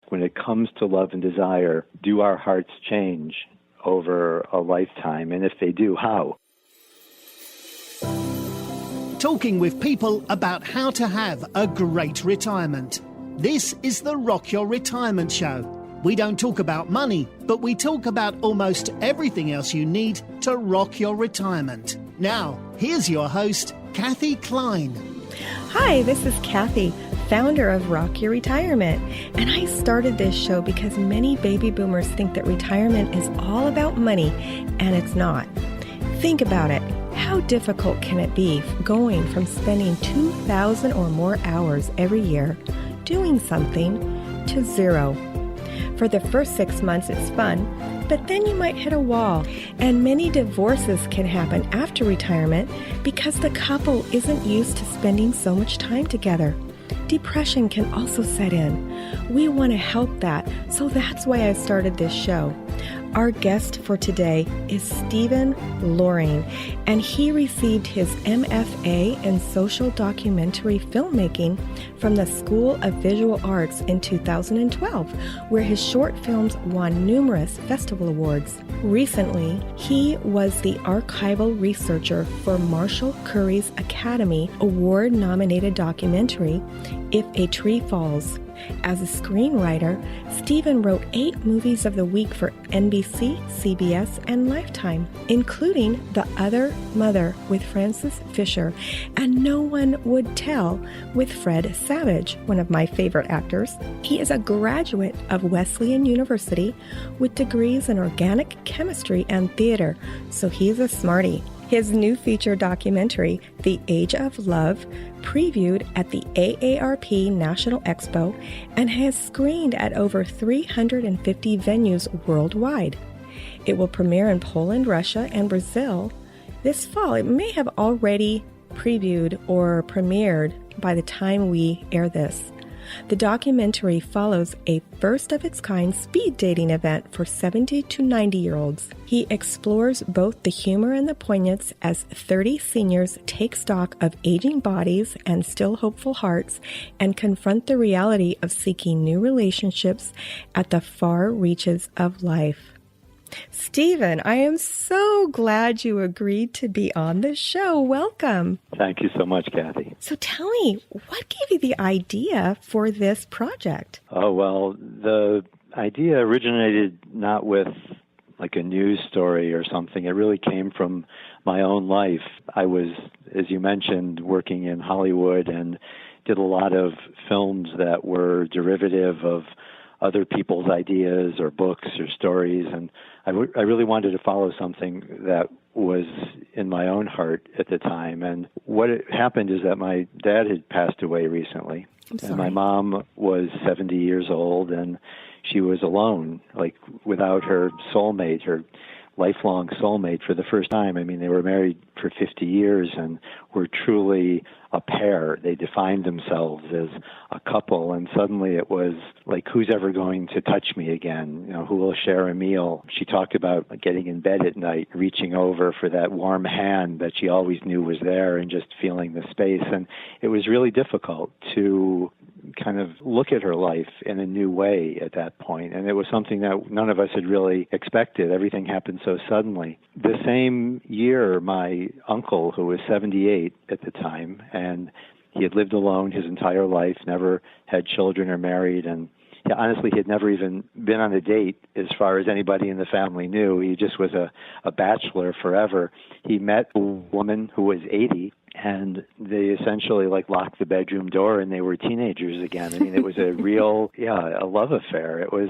when it comes to love and desire, do our hearts change over a lifetime? And if they do, how? Talking with people about how to have a great retirement. This is the Rock Your Retirement Show. We don't talk about money, but we talk about almost everything else you need to rock your retirement. Now, here's your host, Kathy Klein. Hi, this is Kathy, founder of Rock Your Retirement. And I started this show because many baby boomers think that retirement is all about money, and it's not. Think about it. How difficult can it be going from spending 2,000 or more hours every year doing something to zero? For the first 6 months, it's fun, but then you might hit a wall, and many divorces can happen after retirement because the couple isn't used to spending so much time together. Depression can also set in. We want to help that, so that's why I started this show. Our guest for today is Stephen Loring, and he received his MFA in Social Documentary Filmmaking from the School of Visual Arts in 2012, where his short films won numerous festival awards. Recently, he was the archival researcher for Marshall Curry's Academy Award-nominated documentary, If a Tree Falls. As a screenwriter, Stephen wrote 8 movies of the week for NBC, CBS, and Lifetime, including The Other Mother with Frances Fisher and No One Would Tell with Fred Savage, one of my favorite actors. He is a graduate of Wesleyan University with degrees in organic chemistry and theater, so he's a smarty. His new feature documentary, The Age of Love, previewed at the AARP National Expo and has screened at over 350 venues worldwide. It will premiere in Poland, Russia, and Brazil this fall. It may have already previewed or premiered by the time we air this. The documentary follows a first-of-its-kind speed dating event for 70 to 90-year-olds. He explores both the humor and the poignance as 30 seniors take stock of aging bodies and still hopeful hearts and confront the reality of seeking new relationships at the far reaches of life. Stephen, I am so glad you agreed to be on the show. Welcome. Thank you so much, Kathy. So tell me, what gave you the idea for this project? Oh, well, the idea originated not with like a news story or something. It really came from my own life. I was, as you mentioned, working in Hollywood and did a lot of films that were derivative of other people's ideas or books or stories, and I really wanted to follow something that was in my own heart at the time. And what happened is that my dad had passed away recently, and my mom was 70 years old, and she was alone, like without her soulmate, her lifelong soulmate for the first time. I mean, they were married for 50 years and were truly a pair. They defined themselves as a couple, and suddenly it was like, who's ever going to touch me again? You know, who will share a meal? She talked about getting in bed at night, reaching over for that warm hand that she always knew was there and just feeling the space. And it was really difficult to kind of look at her life in a new way at that point. And it was something that none of us had really expected. Everything happened so suddenly. The same year, my uncle, who was 78 at the time, and he had lived alone his entire life, never had children or married, and honestly, he had never even been on a date as far as anybody in the family knew. He just was a bachelor forever. He met a woman who was 80, and they essentially locked the bedroom door, and they were teenagers again. I mean, it was a real, a love affair. It was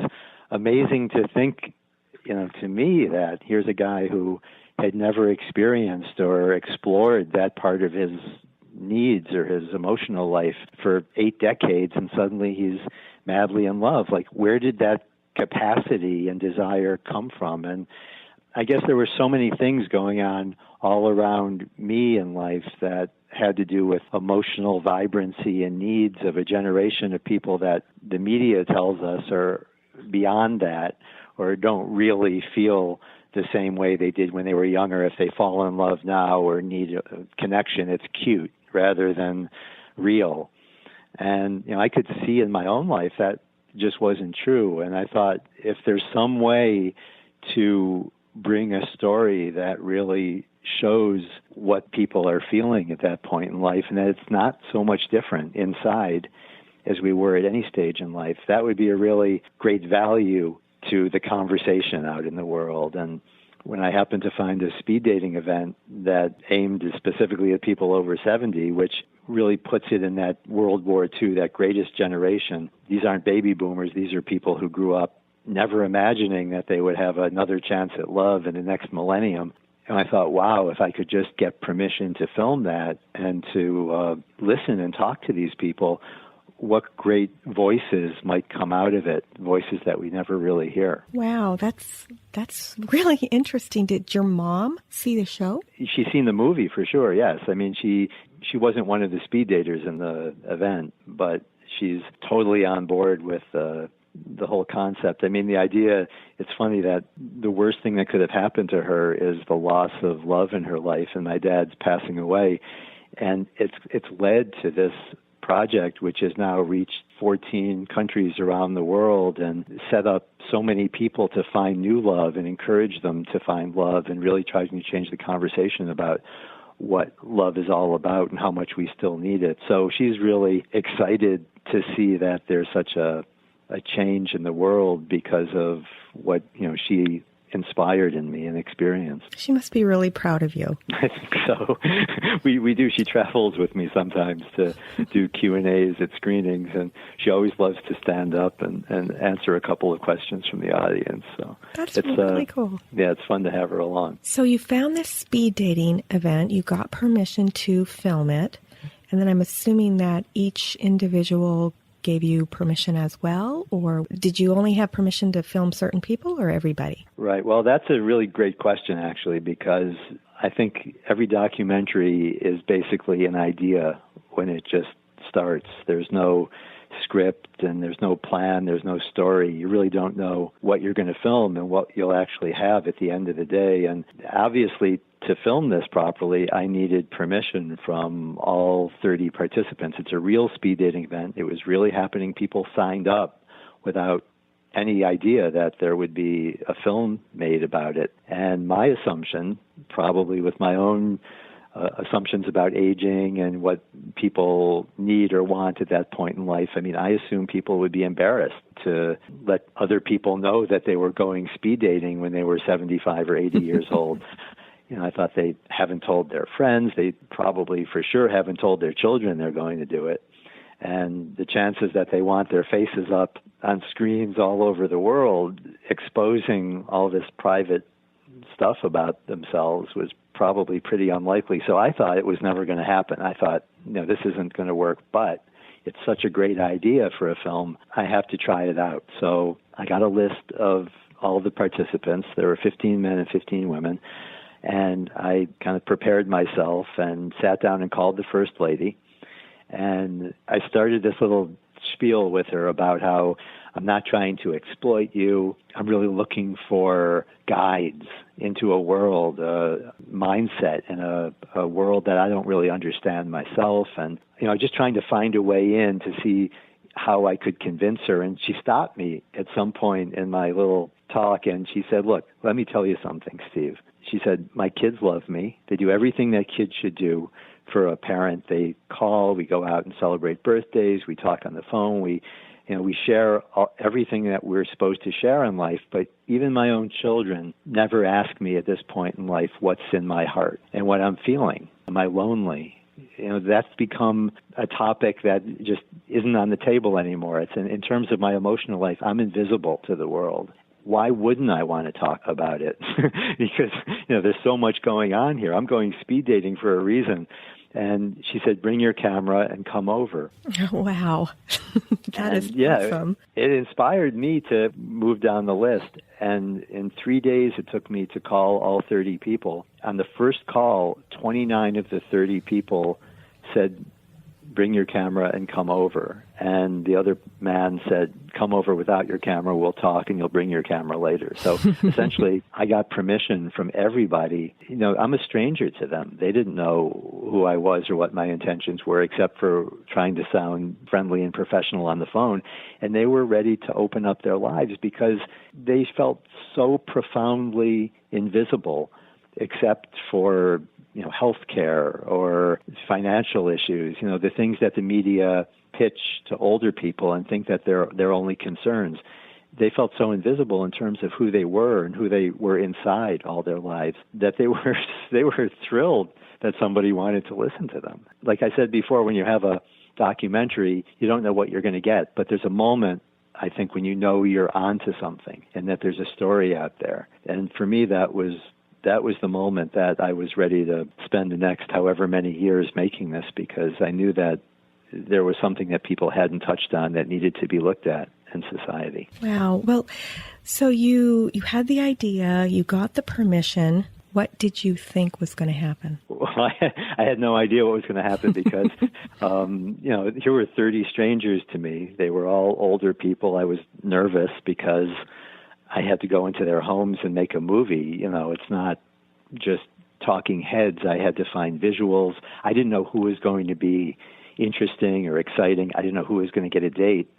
amazing to think, to me, that here's a guy who had never experienced or explored that part of his needs or his emotional life for 8 decades, and suddenly he's madly in love. Like, where did that capacity and desire come from? And I guess there were so many things going on all around me in life that had to do with emotional vibrancy and needs of a generation of people that the media tells us are beyond that or don't really feel the same way they did when they were younger. If they fall in love now or need a connection, it's cute rather than real. And, I could see in my own life that just wasn't true. And I thought, if there's some way to bring a story that really shows what people are feeling at that point in life, and that it's not so much different inside as we were at any stage in life, that would be a really great value to the conversation out in the world. And when I happened to find a speed dating event that aimed specifically at people over 70, which really puts it in that World War II, that greatest generation. These aren't baby boomers. These are people who grew up never imagining that they would have another chance at love in the next millennium. And I thought, wow, if I could just get permission to film that and to listen and talk to these people, what great voices might come out of it, voices that we never really hear. Wow, that's really interesting. Did your mom see the show? She's seen the movie for sure, yes. I mean, she wasn't one of the speed daters in the event, but she's totally on board with the whole concept. I mean, the idea, it's funny that the worst thing that could have happened to her is the loss of love in her life, and my dad's passing away. And it's led to this project, which has now reached 14 countries around the world and set up so many people to find new love and encourage them to find love, and really trying to change the conversation about what love is all about and how much we still need it. So she's really excited to see that there's such a change in the world because of what, she inspired in me and experienced. She must be really proud of you. I think so. We do. She travels with me sometimes to do Q&As at screenings, and she always loves to stand up and answer a couple of questions from the audience. So that's really cool. Yeah, it's fun to have her along. So you found this speed dating event. You got permission to film it, and then I'm assuming that each individual gave you permission as well, or did you only have permission to film certain people or everybody? Right. Well, that's a really great question, actually, because I think every documentary is basically an idea when it just starts. There's no script and there's no plan, there's no story. You really don't know what you're going to film and what you'll actually have at the end of the day. And obviously, to film this properly, I needed permission from all 30 participants. It's a real speed dating event. It was really happening. People signed up without any idea that there would be a film made about it. And my assumption, probably with my own assumptions about aging and what people need or want at that point in life, I mean, I assume people would be embarrassed to let other people know that they were going speed dating when they were 75 or 80 years old. I thought they haven't told their friends. They probably for sure haven't told their children they're going to do it. And the chances that they want their faces up on screens all over the world exposing all this private stuff about themselves was probably pretty unlikely. So I thought it was never going to happen. I thought, this isn't going to work, but it's such a great idea for a film. I have to try it out. So I got a list of all the participants. There were 15 men and 15 women. And I kind of prepared myself and sat down and called the First Lady. And I started this little spiel with her about how I'm not trying to exploit you. I'm really looking for guides into a world, a mindset, and a world that I don't really understand myself. And, just trying to find a way in to see how I could convince her. And she stopped me at some point in my little talk, and she said, look, let me tell you something, Steve. She said, my kids love me. They do everything that kids should do for a parent. They call, we go out and celebrate birthdays, we talk on the phone, we share everything that we're supposed to share in life. But even my own children never ask me at this point in life what's in my heart and what I'm feeling. Am I lonely? That's become a topic that just isn't on the table anymore. It's in terms of my emotional life, I'm invisible to the world. Why wouldn't I want to talk about it? Because, there's so much going on here. I'm going speed dating for a reason. And she said, bring your camera and come over. Wow. That is awesome. It inspired me to move down the list. And in 3 days, it took me to call all 30 people. On the first call, 29 of the 30 people said bring your camera and come over. And the other man said, come over without your camera, we'll talk, and you'll bring your camera later. So essentially, I got permission from everybody. You know, I'm a stranger to them. They didn't know who I was or what my intentions were, except for trying to sound friendly and professional on the phone. And they were ready to open up their lives because they felt so profoundly invisible, except for, you know, healthcare or financial issues, you know, the things that the media pitch to older people and think that they're their only concerns. They felt so invisible in terms of who they were and who they were inside all their lives that they were thrilled that somebody wanted to listen to them. Like I said before, when you have a documentary, you don't know what you're going to get, but there's a moment, I think, when you know you're onto something and that there's a story out there. And for me, that was the moment that I was ready to spend the next however many years making this, because I knew that there was something that people hadn't touched on that needed to be looked at in society. Wow. Well, so you had the idea, you got the permission. What did you think was going to happen? Well, I had no idea what was going to happen because, you know, here were 30 strangers to me. They were all older people. I was nervous because I had to go into their homes and make a movie. You know, it's not just talking heads. I had to find visuals. I didn't know who was going to be interesting or exciting. I didn't know who was going to get a date.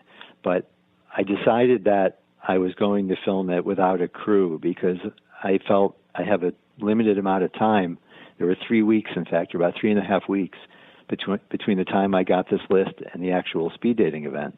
But I decided that I was going to film it without a crew because I felt I have a limited amount of time. There were 3 weeks, in fact, or about 3.5 weeks between the time I got this list and the actual speed dating event.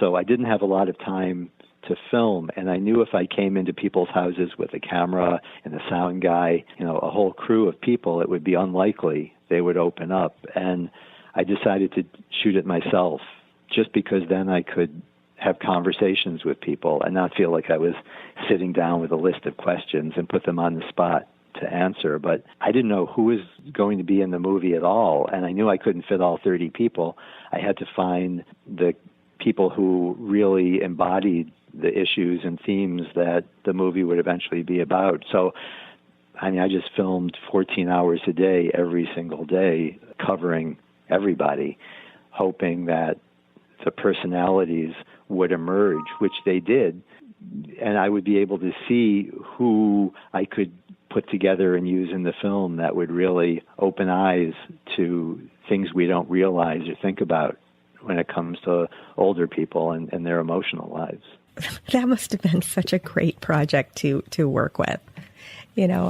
So I didn't have a lot of time to film, and I knew if I came into people's houses with a camera and a sound guy, you know, a whole crew of people, it would be unlikely they would open up. And I decided to shoot it myself just because then I could have conversations with people and not feel like I was sitting down with a list of questions and put them on the spot to answer. But I didn't know who was going to be in the movie at all, and I knew I couldn't fit all 30 people. I had to find the people who really embodied the issues and themes that the movie would eventually be about. So, I mean, I just filmed 14 hours a day, every single day, covering everybody, hoping that the personalities would emerge, which they did, and I would be able to see who I could put together and use in the film that would really open eyes to things we don't realize or think about when it comes to older people and their emotional lives. That must have been such a great project to work with. You know,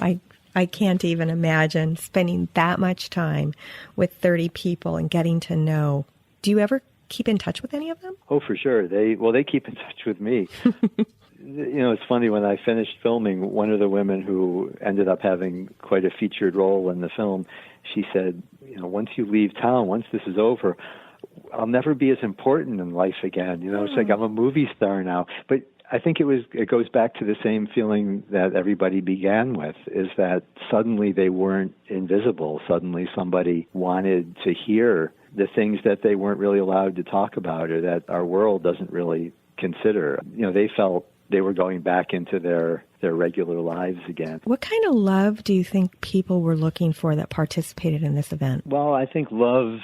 I can't even imagine spending that much time with 30 people and getting to know. Do you ever keep in touch with any of them? Oh, for sure. They keep in touch with me. You know, it's funny, when I finished filming, one of the women who ended up having quite a featured role in the film, she said, you know, once you leave town, once this is over, I'll never be as important in life again. You know, it's like I'm a movie star now. But I think it goes back to the same feeling that everybody began with, is that suddenly they weren't invisible. Suddenly somebody wanted to hear the things that they weren't really allowed to talk about or that our world doesn't really consider. You know, they felt they were going back into their regular lives again. What kind of love do you think people were looking for that participated in this event? Well, I think love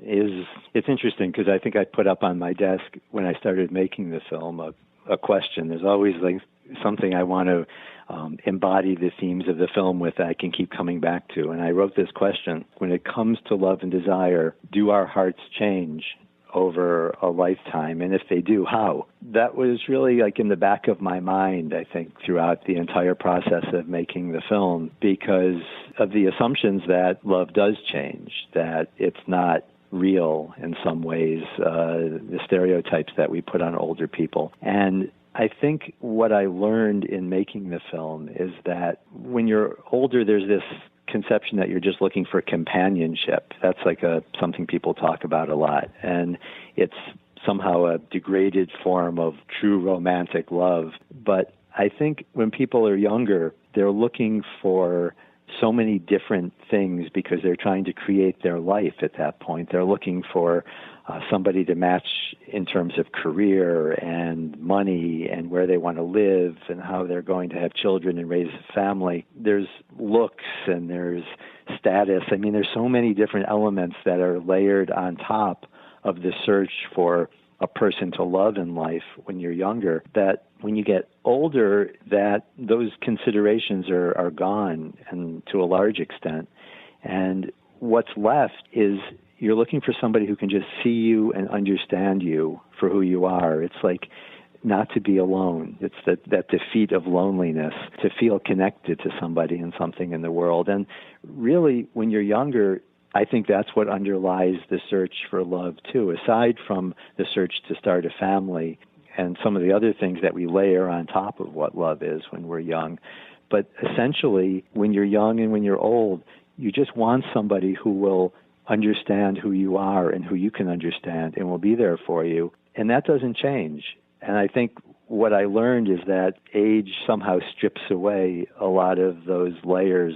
it's interesting because I think I put up on my desk when I started making the film a question. There's always like something I want to embody the themes of the film with that I can keep coming back to. And I wrote this question: when it comes to love and desire, do our hearts change over a lifetime? And if they do, how? That was really like in the back of my mind, I think, throughout the entire process of making the film, because of the assumptions that love does change, that it's not real in some ways, the stereotypes that we put on older people. And I think what I learned in making the film is that when you're older, there's this conception that you're just looking for companionship. That's like something people talk about a lot. And it's somehow a degraded form of true romantic love. But I think when people are younger, they're looking for so many different things because they're trying to create their life at that point. They're looking for somebody to match in terms of career and money and where they want to live and how they're going to have children and raise a family. There's looks and there's status. I mean, there's so many different elements that are layered on top of the search for a person to love in life when you're younger, that when you get older, that those considerations are gone, and to a large extent. And what's left is you're looking for somebody who can just see you and understand you for who you are. It's like not to be alone. It's that defeat of loneliness, to feel connected to somebody and something in the world. And really, when you're younger, I think that's what underlies the search for love, too, aside from the search to start a family and some of the other things that we layer on top of what love is when we're young. But essentially, when you're young and when you're old, you just want somebody who will understand who you are and who you can understand and will be there for you. And that doesn't change. And I think what I learned is that age somehow strips away a lot of those layers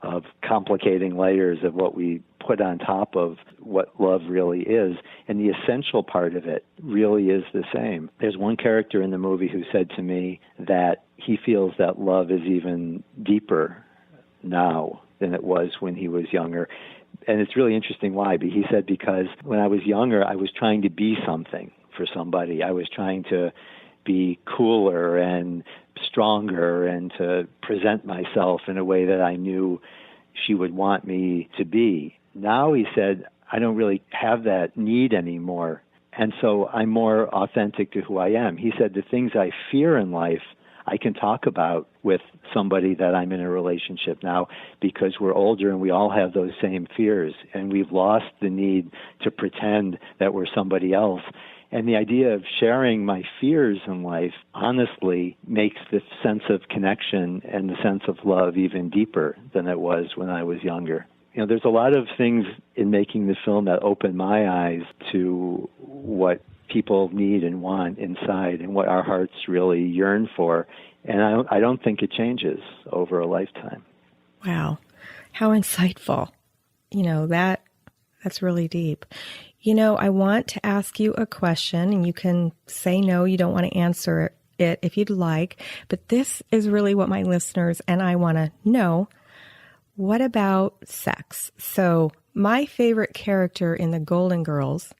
of complicating layers of what we put on top of what love really is. And the essential part of it really is the same. There's one character in the movie who said to me that he feels that love is even deeper now than it was when he was younger. And it's really interesting why. But he said, because when I was younger, I was trying to be something for somebody. I was trying to be cooler and stronger and to present myself in a way that I knew she would want me to be. Now, he said, I don't really have that need anymore. And so I'm more authentic to who I am. He said, the things I fear in life, I can talk about with somebody that I'm in a relationship now, because we're older and we all have those same fears, and we've lost the need to pretend that we're somebody else. And the idea of sharing my fears in life, honestly, makes the sense of connection and the sense of love even deeper than it was when I was younger. You know, there's a lot of things in making the film that opened my eyes to what people need and want inside and what our hearts really yearn for. And I don't think it changes over a lifetime. Wow. How insightful. You know, that's really deep. You know, I want to ask you a question, and you can say no, you don't want to answer it if you'd like, but this is really what my listeners and I want to know. What about sex? So my favorite character in the Golden Girls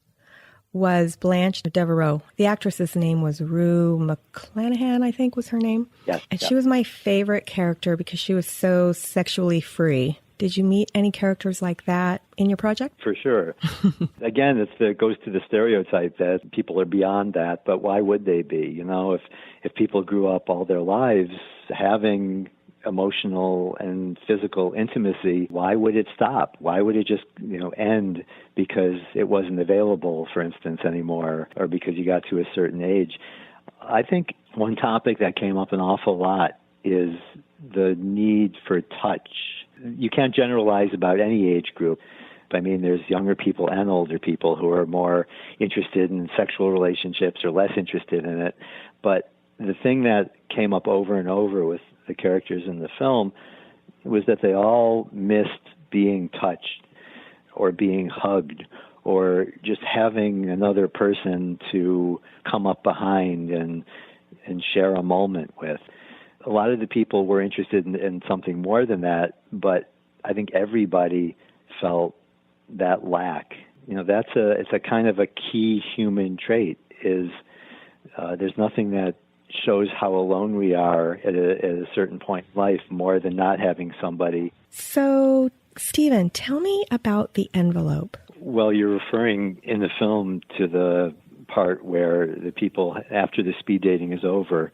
was Blanche Devereaux. The actress's name was Rue McClanahan, I think was her name. Yes. And she was my favorite character because she was so sexually free. Did you meet any characters like that in your project? For sure. Again, it goes to the stereotype that people are beyond that, but why would they be? You know, if people grew up all their lives having emotional and physical intimacy, why would it stop? Why would it just, end because it wasn't available, for instance, anymore, or because you got to a certain age? I think one topic that came up an awful lot is the need for touch. You can't generalize about any age group. I mean, there's younger people and older people who are more interested in sexual relationships or less interested in it. But the thing that came up over and over with the characters in the film was that they all missed being touched or being hugged or just having another person to come up behind and share a moment with. A lot of the people were interested in something more than that, but I think everybody felt that lack. It's a kind of a key human trait. Is there's nothing that shows how alone we are at a certain point in life more than not having somebody. So, Stephen, tell me about the envelope. Well, you're referring in the film to the part where the people, after the speed dating is over,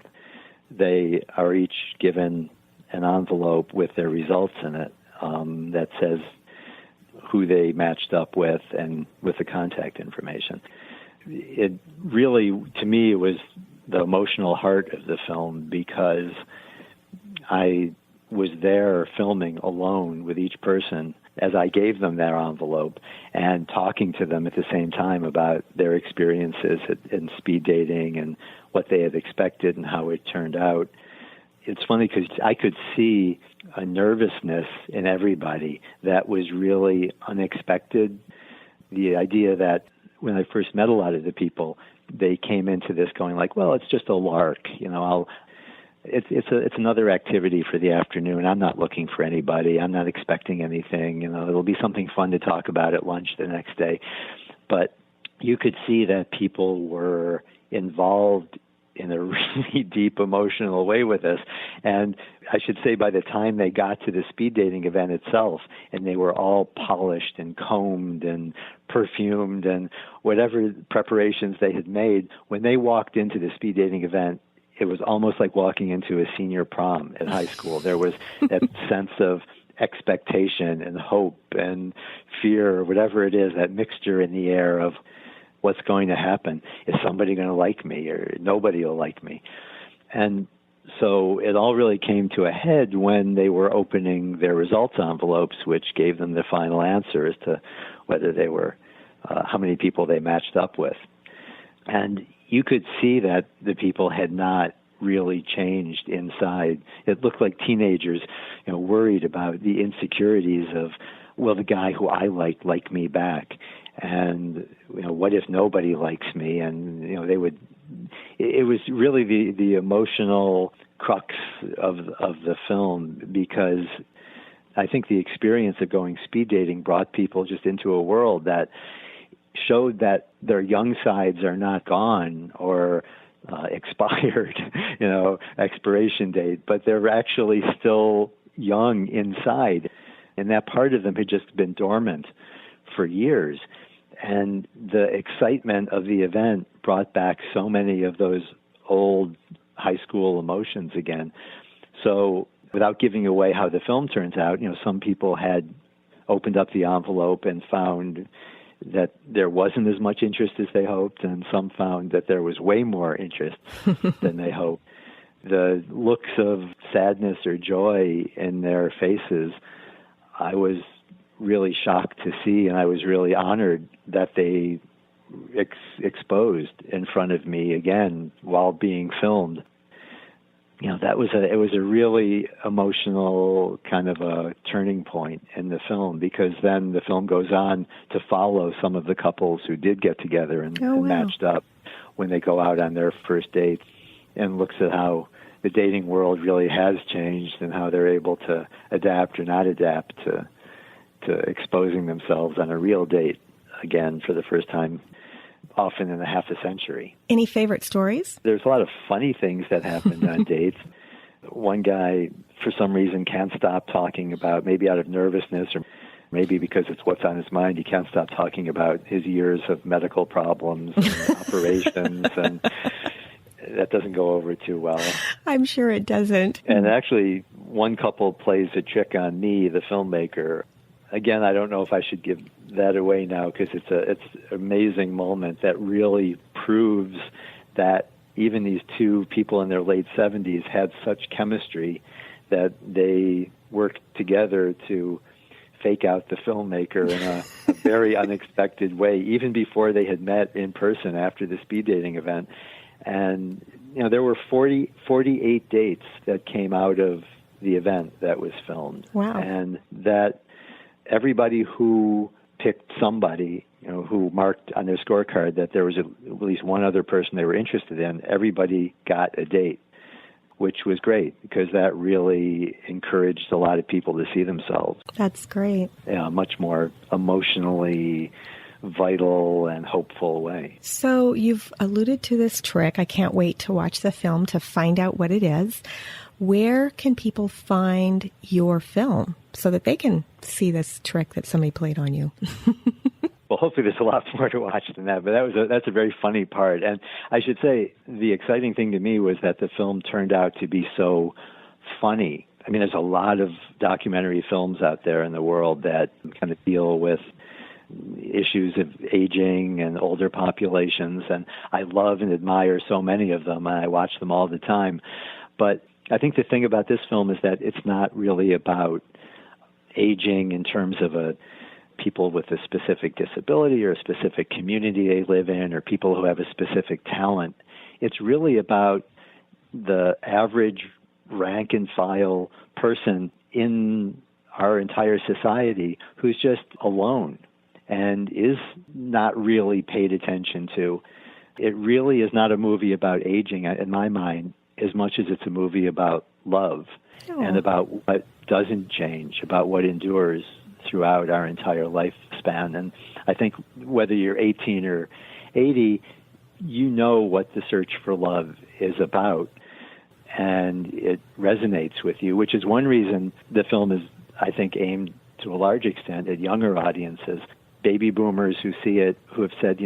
they are each given an envelope with their results in it that says who they matched up with and with the contact information. It really, to me, it was the emotional heart of the film because I was there filming alone with each person as I gave them their envelope and talking to them at the same time about their experiences in speed dating and what they had expected and how it turned out. It's funny because I could see a nervousness in everybody that was really unexpected. The idea that when I first met a lot of the people, they came into this going like, well, it's just a lark, it's another activity for the afternoon. I'm not looking for anybody. I'm not expecting anything. It'll be something fun to talk about at lunch the next day. But you could see that people were involved in a really deep emotional way with us. And I should say by the time they got to the speed dating event itself, and they were all polished and combed and perfumed and whatever preparations they had made, when they walked into the speed dating event, it was almost like walking into a senior prom at high school. There was that sense of expectation and hope and fear, or whatever it is, that mixture in the air of what's going to happen. Is somebody going to like me, or nobody will like me? And so it all really came to a head when they were opening their results envelopes, which gave them the final answer as to whether they were, how many people they matched up with. And you could see that the people had not really changed inside. It looked like teenagers, worried about the insecurities of, will the guy who I like me back? And, what if nobody likes me? And, it was really the emotional crux of the film, because I think the experience of going speed dating brought people just into a world that showed that their young sides are not gone or expired, expiration date, but they're actually still young inside. And that part of them had just been dormant for years. And the excitement of the event brought back so many of those old high school emotions again. So without giving away how the film turns out, some people had opened up the envelope and found that there wasn't as much interest as they hoped, and some found that there was way more interest than they hoped. The looks of sadness or joy in their faces, I was really shocked to see, and I was really honored that they exposed in front of me again while being filmed. It was a really emotional kind of a turning point in the film, because then the film goes on to follow some of the couples who did get together and matched up when they go out on their first dates, and looks at how the dating world really has changed and how they're able to adapt or not adapt to exposing themselves on a real date again for the first time, often in a half a century. Any favorite stories? There's a lot of funny things that happened on dates. One guy, for some reason, can't stop talking about, maybe out of nervousness or maybe because it's what's on his mind, he can't stop talking about his years of medical problems and operations, and that doesn't go over too well. I'm sure it doesn't. And actually, one couple plays a trick on me, the filmmaker. Again, I don't know if I should give that away now, because it's an amazing moment that really proves that even these two people in their late 70s had such chemistry that they worked together to fake out the filmmaker in a very unexpected way, even before they had met in person after the speed dating event. And, there were 48 dates that came out of the event that was filmed. Wow. And that everybody who picked somebody, who marked on their scorecard that there was at least one other person they were interested in, everybody got a date, which was great, because that really encouraged a lot of people to see themselves. That's great. In a much more emotionally vital and hopeful way. So you've alluded to this trick. I can't wait to watch the film to find out what it is. Where can people find your film so that they can see this trick that somebody played on you? Well, hopefully there's a lot more to watch than that, but that's a very funny part. And I should say the exciting thing to me was that the film turned out to be so funny. I mean, there's a lot of documentary films out there in the world that kind of deal with issues of aging and older populations, and I love and admire so many of them, and I watch them all the time. But I think the thing about this film is that it's not really about aging in terms of people with a specific disability or a specific community they live in, or people who have a specific talent. It's really about the average rank and file person in our entire society who's just alone and is not really paid attention to. It really is not a movie about aging, in my mind, as much as it's a movie about love and about what doesn't change, about what endures throughout our entire lifespan. And I think whether you're 18 or 80, you know what the search for love is about, and it resonates with you, which is one reason the film is, I think, aimed to a large extent at younger audiences. Baby boomers who see it, who have said,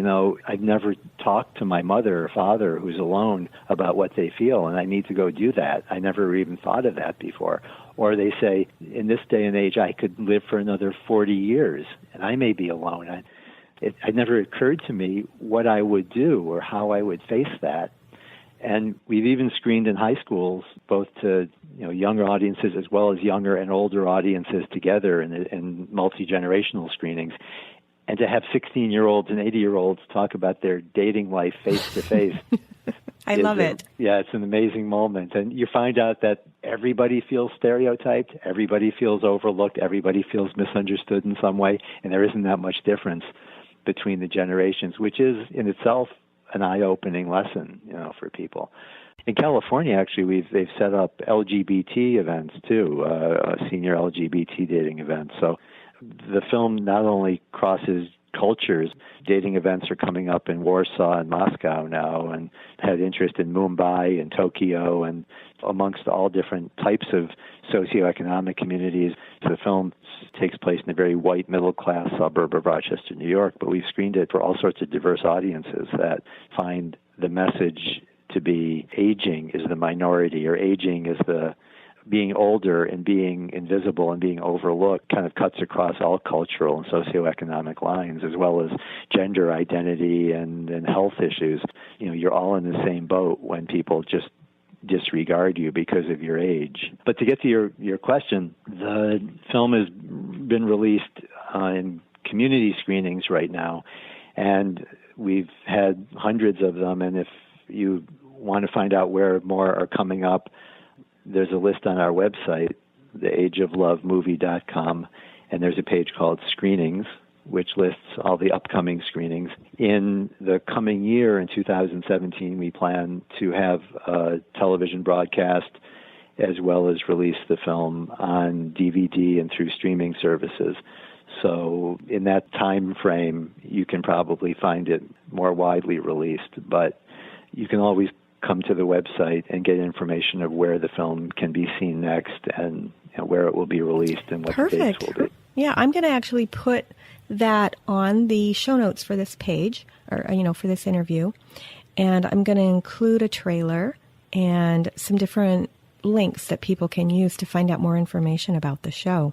I've never talked to my mother or father who's alone about what they feel, and I need to go do that. I never even thought of that before. Or they say, in this day and age, I could live for another 40 years, and I may be alone. It never occurred to me what I would do or how I would face that. And we've even screened in high schools, both to younger audiences as well as younger and older audiences together in multi-generational screenings. And to have 16-year-olds and 80-year-olds talk about their dating life face-to-face. I love it. Yeah, it's an amazing moment. And you find out that everybody feels stereotyped, everybody feels overlooked, everybody feels misunderstood in some way, and there isn't that much difference between the generations, which is in itself an eye-opening lesson, for people. In California, actually, they've set up LGBT events too, senior LGBT dating events. So the film not only crosses cultures. Dating events are coming up in Warsaw and Moscow now, and had interest in Mumbai and Tokyo, and amongst all different types of socioeconomic communities. So the film takes place in a very white middle-class suburb of Rochester, New York, but we've screened it for all sorts of diverse audiences that find the message to be aging is the minority, or aging is the being older and being invisible and being overlooked, kind of cuts across all cultural and socioeconomic lines, as well as gender identity and health issues. You're all in the same boat when people just disregard you because of your age. But to get to your question, the film has been released in community screenings right now, and we've had hundreds of them. And if you want to find out where more are coming up, there's a list on our website, theageoflovemovie.com, and there's a page called Screenings, which lists all the upcoming screenings. In the coming year, in 2017, we plan to have a television broadcast as well as release the film on DVD and through streaming services. So in that time frame, you can probably find it more widely released, but you can always come to the website and get information of where the film can be seen next, and where it will be released and what the dates will be. Yeah, I'm going to actually put that on the show notes for this page, or for this interview, and I'm going to include a trailer and some different links that people can use to find out more information about the show.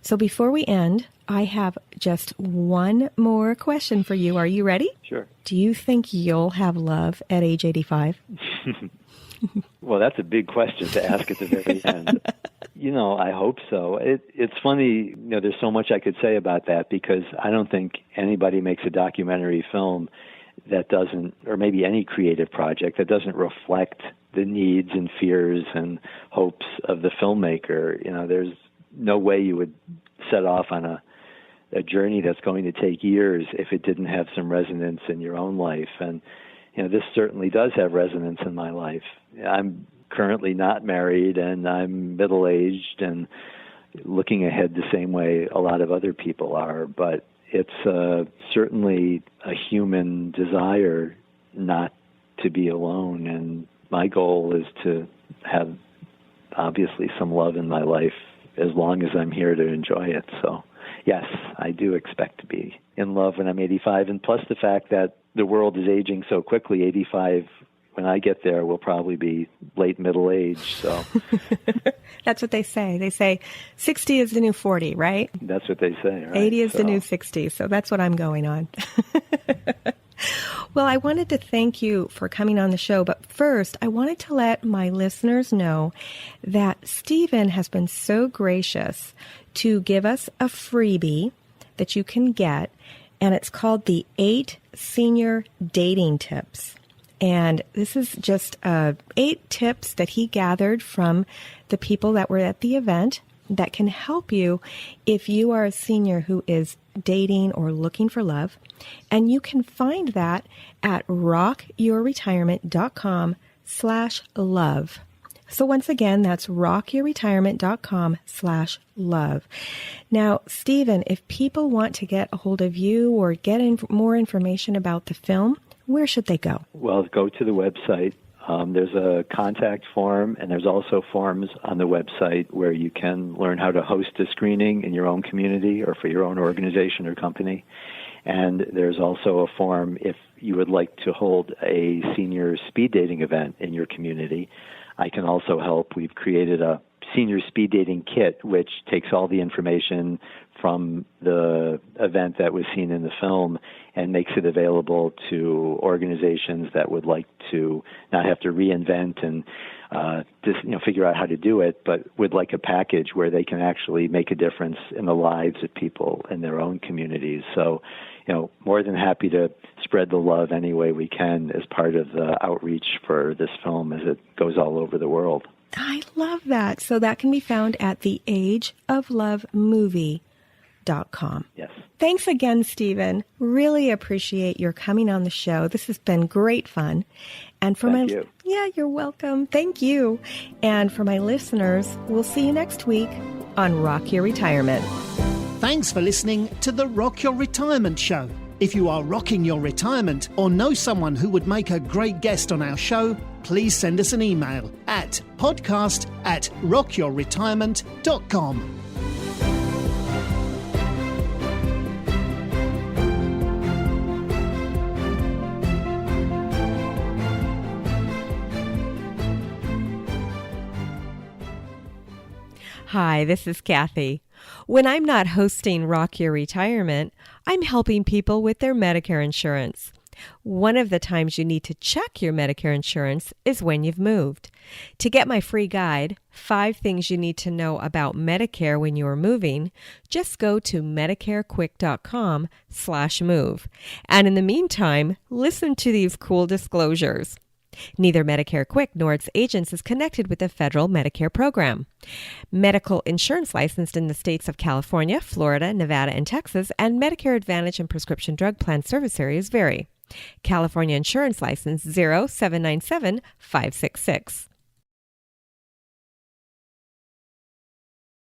So before we end, I have just one more question for you. Are you ready? Sure. Do you think you'll have love at age 85? Well, that's a big question to ask at the very end. I hope so. It's funny, there's so much I could say about that, because I don't think anybody makes a documentary film that doesn't, or maybe any creative project that doesn't reflect the needs and fears and hopes of the filmmaker. There's no way you would set off on a journey that's going to take years if it didn't have some resonance in your own life. And, this certainly does have resonance in my life. I'm currently not married, and I'm middle-aged and looking ahead the same way a lot of other people are. But it's certainly a human desire not to be alone. And my goal is to have, obviously, some love in my life as long as I'm here to enjoy it. So, yes, I do expect to be in love when I'm 85. And plus the fact that the world is aging so quickly, 85, when I get there, will probably be late middle age. So that's what they say. They say 60 is the new 40, right? That's what they say, right? 80 is the new 60. So that's what I'm going on. Well, I wanted to thank you for coming on the show, but first I wanted to let my listeners know that Stephen has been so gracious to give us a freebie that you can get, and it's called the 8 Senior Dating Tips. And this is just 8 tips that he gathered from the people that were at the event. that can help you if you are a senior who is dating or looking for love. And you can find that at rockyourretirement.com/love. So once again, that's rockyourretirement.com/love. Now, Stephen, if people want to get a hold of you or get more information about the film, where should they go? Well, go to the website. There's a contact form, and there's also forms on the website where you can learn how to host a screening in your own community or for your own organization or company. And there's also a form if you would like to hold a senior speed dating event in your community. I can also help. We've created a senior speed dating kit, which takes all the information from the event that was seen in the film and makes it available to organizations that would like to not have to reinvent and just figure out how to do it, but would like a package where they can actually make a difference in the lives of people in their own communities. So, more than happy to spread the love any way we can as part of the outreach for this film as it goes all over the world. I love that. So that can be found at theageoflovemovie.com. Yes. Thanks again, Stephen. Really appreciate your coming on the show. This has been great fun. And for Thank you. Yeah, you're welcome. Thank you. And for my listeners, we'll see you next week on Rock Your Retirement. Thanks for listening to the Rock Your Retirement Show. If you are rocking your retirement or know someone who would make a great guest on our show, please send us an email at podcast@rockyourretirement.com. Hi, this is Kathy. When I'm not hosting Rock Your Retirement, I'm helping people with their Medicare insurance. One of the times you need to check your Medicare insurance is when you've moved. To get my free guide, 5 Things You Need to Know About Medicare When You Are Moving, just go to medicarequick.com/move. And in the meantime, listen to these cool disclosures. Neither Medicare Quick nor its agents is connected with the federal Medicare program. Medical insurance licensed in the states of California, Florida, Nevada, and Texas, and Medicare Advantage and prescription drug plan service areas vary. California Insurance License 0797566.